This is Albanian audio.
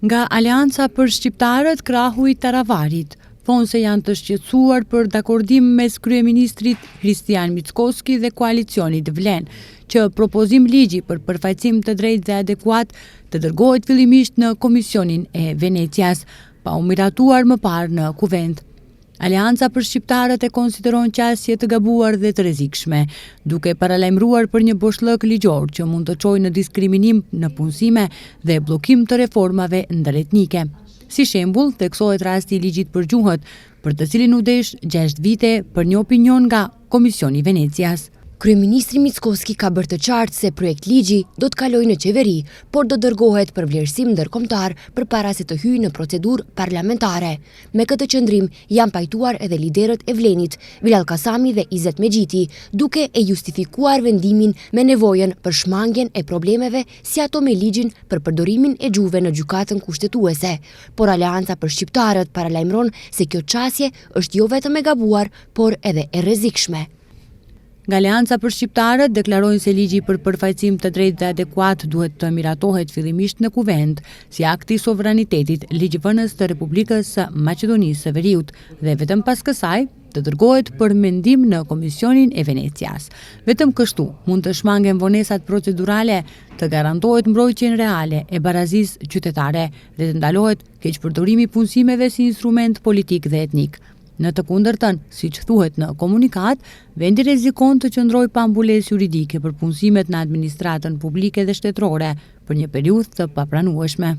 Nga Aleanca për Shqiptarët, krahu i Taravarit, thonë se janë të shqetësuar për dakordim mes kryeministrit Kristian Mickoski dhe koalicionit Vlen, që propozim ligji për përfaqësim të drejtë dhe adekuat të dërgohet fillimisht në Komisionin e Venecias, pa u miratuar më parë në Kuvend. Aleanca për Shqiptarët e konsideron qasje të gabuar dhe të rrezikshme, duke paralajmëruar për një boshllëk ligjor që mund të çojë në diskriminim në punësime dhe bllokim të reformave ndëretnike. Si shembull, theksohet rasti i ligjit për gjuhët, për të cilin u desh 6 vite për një opinion nga Komisioni i Venecias. Kryeministri Mickoski ka bërë të qartë se projekt ligji do të kalojë në qeveri, por do dërgohet për vlerësim ndërkombëtar përpara se të hyjë në procedurë parlamentare. Me këtë qëndrim janë pajtuar edhe liderët e Vlenit, Bilal Kasami dhe Izet Mexhiti, duke e justifikuar vendimin me nevojën për shmangjen e problemeve si ato me ligjin për përdorimin e gjuhëve në gjykatën kushtetuese. Por Aleanca për Shqiptarët paralajmëron se kjo çësje është jo vetëm e gabuar, por edhe e rrezikshme. Nga Aleanca për Shqiptarët deklarojnë se ligji për përfaqësim të drejtë dhe adekuat duhet të miratohet fillimisht në Kuvend, si akt i sovranitetit ligjvënës të Republikës së Maqedonisë së Veriut dhe vetëm pas kësaj të dërgohet për mendim në Komisionin e Venecias. Vetëm kështu mund të shmangen vonesat procedurale, të garantohet mbrojtjen reale e barazisë qytetare dhe të ndalohet keqpërdorimi i punësimeve si instrument politik dhe etnik. Në të kundërtën, siç thuhet në komunikat, vendi rrezikon të qëndrojë pa mbulesë juridike për punësimet në administratën publike dhe shtetërore për një periudhë të papranueshme.